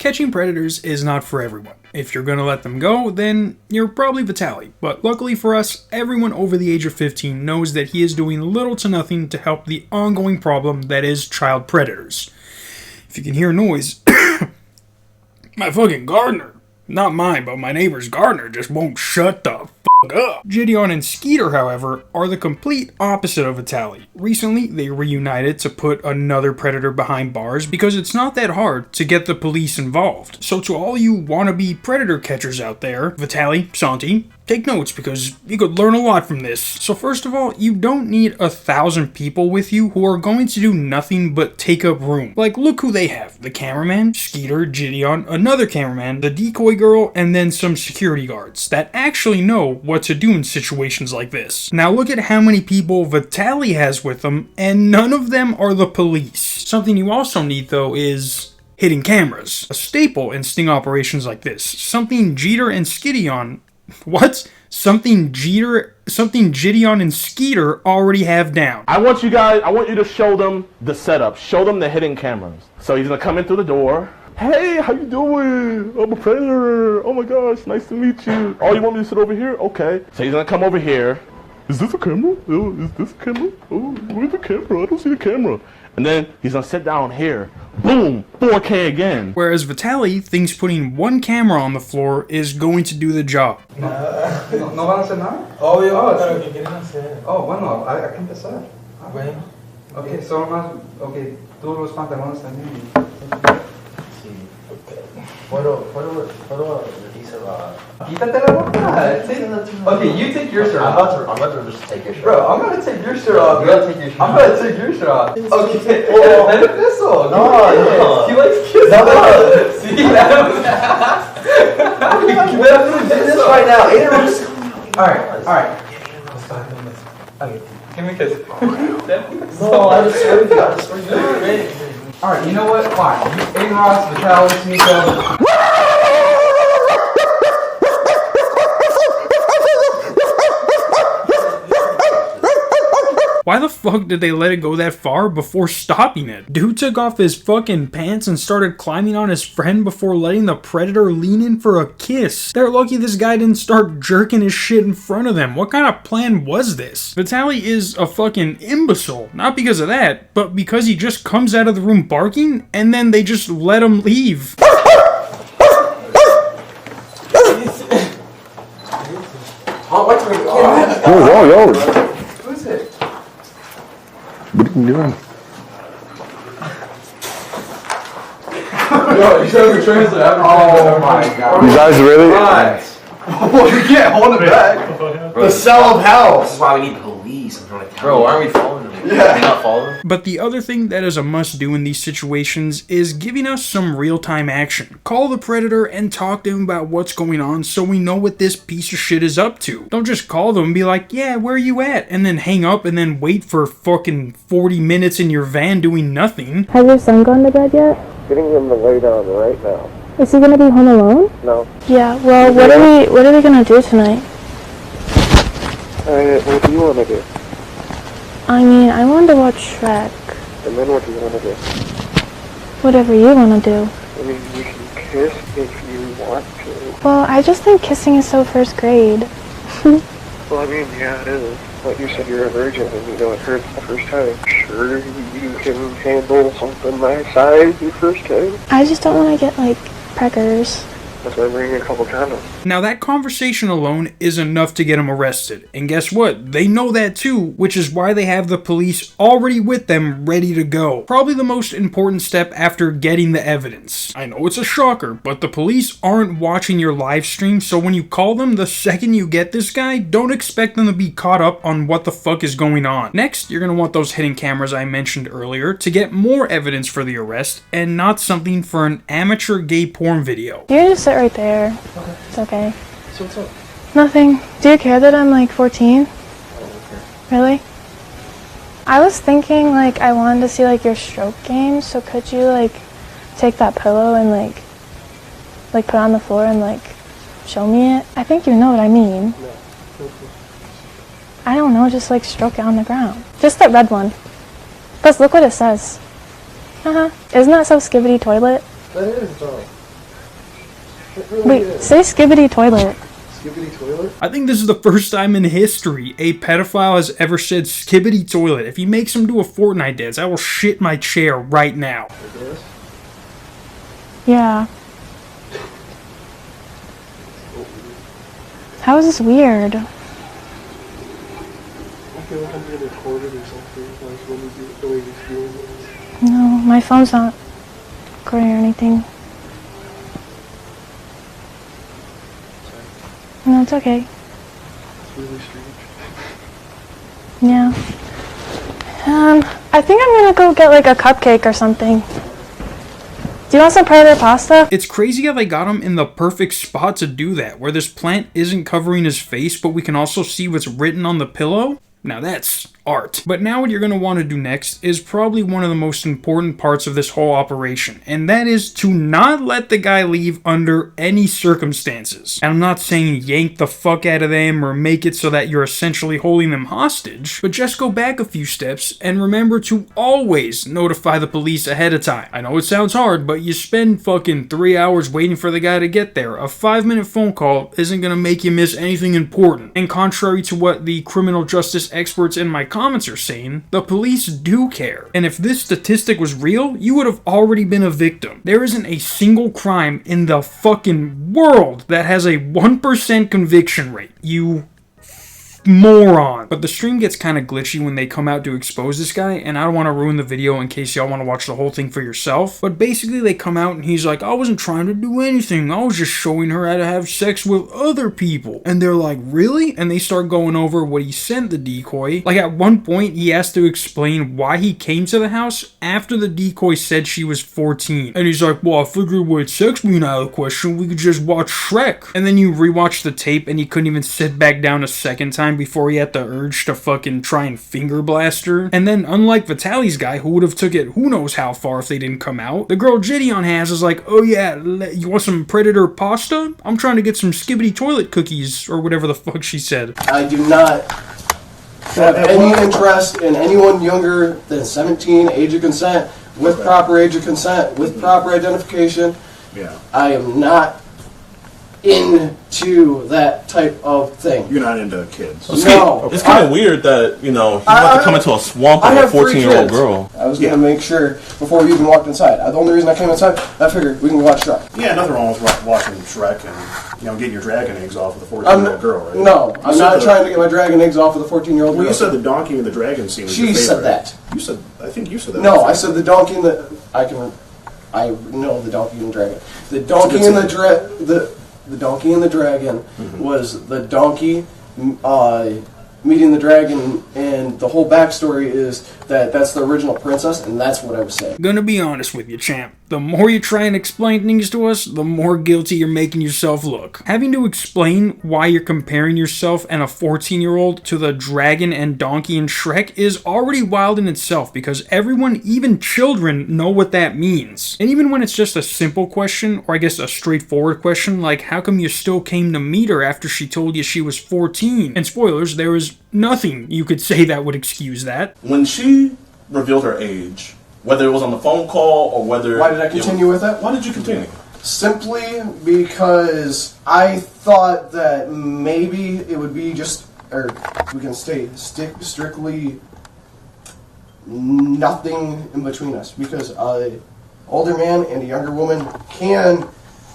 Catching predators is not for everyone. If you're gonna let them go, then you're probably Vitaly. But luckily for us, everyone over the age of 15 knows that he is doing little to nothing to help the ongoing problem that is child predators. If you can hear noise, my fucking gardener, not mine, but my neighbor's gardener just won't shut the fuck up. Jidion and Skeeter, however, are the complete opposite of Vitaly. Recently, they reunited to put another predator behind bars because it's not that hard to get the police involved. So to all you wannabe predator catchers out there, Vitaly, Santi, take notes because you could learn a lot from this. So first of all, you don't need 1,000 people with you who are going to do nothing but take up room. Like, look who they have. The cameraman, Skeeter, Jidion, another cameraman, the decoy girl, and then some security guards that actually know what to do in situations like this. Now look at how many people Vitaly has with them, and none of them are the police. Something you also need though is hidden cameras. A staple in sting operations like this. Something Jidion and Skeeter already have down. I want you to show them the setup. Show them the hidden cameras. So he's gonna come in through the door. Hey, how you doing? I'm a predator. Oh my gosh, nice to meet you. Oh, you want me to sit over here? Okay. So he's gonna come over here. Is this a camera? Oh, is this a camera? Oh, where's the camera? I don't see the camera. And then he's gonna sit down here. Boom! 4K again. Whereas Vitaly thinks putting one camera on the floor is going to do the job. ¿No van a hacer nada? Obvio, pero ¿qué quieren hacer? Oh, bueno, hay que empezar. Bueno. Ok, solo más, ok, tú los pantalones también. Sí, ok. Puedo decir Quítate la boca. Okay, you take your shirt off. I'm about to just take your shirt Bro, I'm gonna take your shirt off. You gotta take your shirt off. I'm gonna take your shirt off. Okay, Whoa. let him whistle. No. He likes kissing. No. See, let him. Let him do this right now. Alright. Okay, give me a kiss. No, I just swear to you. Alright, you know what? Fine. You A-Ross, Vitaly, Nico. Why the fuck did they let it go that far before stopping it? Dude took off his fucking pants and started climbing on his friend before letting the predator lean in for a kiss. They're lucky this guy didn't start jerking his shit in front of them. What kind of plan was this? Vitaly is a fucking imbecile. Not because of that, but because he just comes out of the room barking and then they just let him leave. Who's it? What are you doing? Yo, you showed me translate. Oh my god. You guys really? Well, you can't hold it back. The cell of hell. This is why we need police. I'm trying to Bro, why aren't we following them? Yeah. Are we not following them? But the other thing that is a must-do in these situations is giving us some real-time action. Call the predator and talk to him about what's going on so we know what this piece of shit is up to. Don't just call them and be like, yeah, where are you at? And then hang up and then wait for fucking 40 minutes in your van doing nothing. Has your son gone to bed yet? Getting him to lay down right now. Is he gonna be home alone? No. Yeah, well, what are we gonna do tonight? What do you want to do? I mean, I wanted to watch Shrek. And then what do you want to do? Whatever you wanna do. I mean, you can kiss if you want to. Well, I just think kissing is so first grade. Well, I mean, yeah, it is. Like you said, you're a virgin and you know it hurts the first time. Sure, you can handle something my size your first time. I just don't wanna get, like, preggers. That's why I bring a couple condoms. Now that conversation alone is enough to get him arrested. And guess what? They know that too, which is why they have the police already with them ready to go. Probably the most important step after getting the evidence. I know it's a shocker, but the police aren't watching your live stream, so when you call them the second you get this guy, don't expect them to be caught up on what the fuck is going on. Next, you're gonna want those hidden cameras I mentioned earlier to get more evidence for the arrest and not something for an amateur gay porn video. You can just sit right there. Okay. It's okay. So what's up? Nothing. Do you care that I'm, like, 14? Really? I was thinking, like, I wanted to see, like, your stroke game, so could you, like, take that pillow and, like put it on the floor and, like, show me it? I think you know what I mean. No. I don't know, just, like, stroke it on the ground. Just that red one. Plus, look what it says. Isn't that so skibbity toilet? That is, though. Wait, say skibbity toilet. Skibbity toilet? I think this is the first time in history a pedophile has ever said skibbity toilet. If he makes him do a Fortnite dance, I will shit my chair right now. Like this? Yeah. How is this weird? I feel like I'm being recorded or something. Like when you do the way you're doing this. No, my phone's not recording or anything. No, it's okay. It's really strange. Yeah. I think I'm gonna go get like a cupcake or something. Do you want some predator pasta? It's crazy how they got him in the perfect spot to do that, where this plant isn't covering his face, but we can also see what's written on the pillow. Now that's art. But now what you're going to want to do next is probably one of the most important parts of this whole operation, and that is to not let the guy leave under any circumstances. And I'm not saying yank the fuck out of them or make it so that you're essentially holding them hostage, but just go back a few steps and remember to always notify the police ahead of time. I know it sounds hard, but you spend fucking 3 hours waiting for the guy to get there. A 5-minute phone call isn't going to make you miss anything important. And contrary to what the criminal justice experts in my comments are saying, the police do care. And if this statistic was real, you would have already been a victim. There isn't a single crime in the fucking world that has a 1% conviction rate. You moron. But the stream gets kind of glitchy when they come out to expose this guy, and I don't want to ruin the video in case y'all want to watch the whole thing for yourself. But basically they come out and he's like, I wasn't trying to do anything, I was just showing her how to have sex with other people. And they're like, really? And they start going over what he sent the decoy. Like at one point he has to explain why he came to the house after the decoy said she was 14. And he's like, well, I figured with sex being out of the question, we could just watch Shrek. And then you rewatch the tape and he couldn't even sit back down a second time before he had the urge to fucking try and finger blast her. And then unlike Vitaly's guy, who would have took it who knows how far if they didn't come out, the girl Jidion has is like, oh yeah, you want some predator pasta? I'm trying to get some skibbity toilet cookies, or whatever the fuck she said. I do not have any interest in anyone younger than 17, age of consent, with proper age of consent, with proper identification. Yeah. I am not into that type of thing. You're not into kids. No. It's kind of weird that, you know, you want to come into a swamp with a 14-year-old girl. I was going to make sure before we even walked inside. The only reason I came inside, I figured we can watch Shrek. Yeah, nothing wrong with watching Shrek and, you know, getting your dragon eggs off with a 14-year-old girl, right? No, I'm not trying to get my dragon eggs off with a 14-year-old girl. Well, you said the donkey and the dragon scene was your She favorite. said that. You said, I think you said that. No, I said the donkey and the... I know the donkey and the dragon. The donkey and the donkey and the dragon was the donkey meeting the dragon, and the whole backstory is that that's the original princess, and that's what I was saying. Gonna be honest with you, champ. The more you try and explain things to us, the more guilty you're making yourself look. Having to explain why you're comparing yourself and a 14-year-old to the dragon and donkey in Shrek is already wild in itself, because everyone, even children, know what that means. And even when it's just a simple question, or I guess a straightforward question, like how come you still came to meet her after she told you she was 14? And spoilers, there is nothing you could say that would excuse that. When she revealed her age, whether it was on the phone call or whether... Why did I continue with that? Why did you continue? Simply because I thought that maybe it would be just, or we can strictly nothing in between us, because an older man and a younger woman can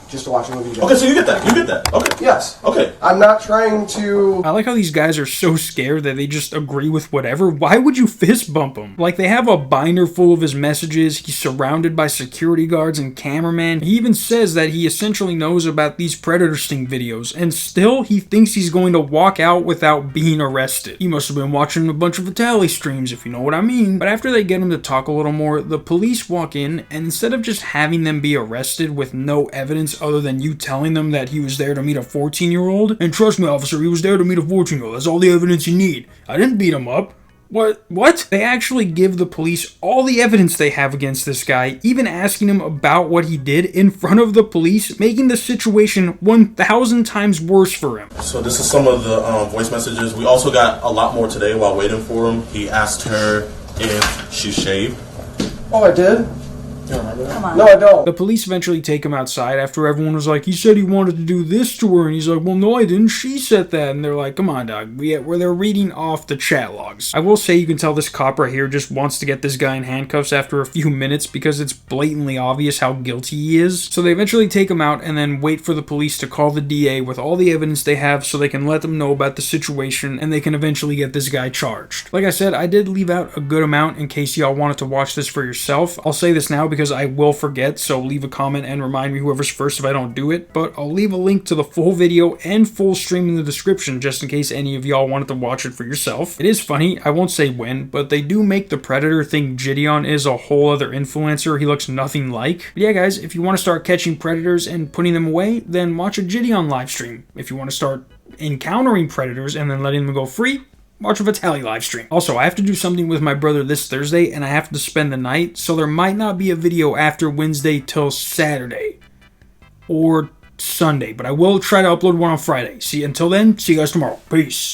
just watch a movie together. Okay, so you get that. You get that. Okay. Yes. Okay. I'm not trying to... I like how these guys are so scared that they just agree with whatever. Why would you fist bump him? Like, they have a binder full of his messages, he's surrounded by security guards and cameramen. He even says that he essentially knows about these predator sting videos, and still he thinks he's going to walk out without being arrested. He must have been watching a bunch of Vitaly streams, if you know what I mean. But after they get him to talk a little more, the police walk in, and instead of just having them be arrested with no evidence other than you telling them that he was there to meet a 14-year-old, and trust me, officer, he was there to meet a 14-year-old. That's all the evidence you need. I didn't beat him up. What? They actually give the police all the evidence they have against this guy, even asking him about what he did in front of the police, making the situation 1,000 times worse for him. So this is some of the voice messages. We also got a lot more today while waiting for him. He asked her if she shaved. Oh, I did? Come on. No, I don't. The police eventually take him outside after everyone was like, he said he wanted to do this to her, and he's like, well, no, I didn't, she said that, and they're like, come on, dog, where they're reading off the chat logs. I will say you can tell this cop right here just wants to get this guy in handcuffs after a few minutes because it's blatantly obvious how guilty he is. So they eventually take him out and then wait for the police to call the DA with all the evidence they have so they can let them know about the situation and they can eventually get this guy charged. Like I said, I did leave out a good amount in case y'all wanted to watch this for yourself. I'll say this now because I will forget, so leave a comment and remind me whoever's first if I don't do it, but I'll leave a link to the full video and full stream in the description just in case any of y'all wanted to watch it for yourself. It is funny, I won't say when, but they do make the Predator think Jidion is a whole other influencer he looks nothing like. But yeah guys, if you want to start catching predators and putting them away, then watch a Jidion livestream. If you want to start encountering predators and then letting them go free, watch a Vitaly livestream. Also, I have to do something with my brother this Thursday and I have to spend the night, so there might not be a video after Wednesday till Saturday or Sunday, but I will try to upload one on Friday. See, until then, see you guys tomorrow. Peace.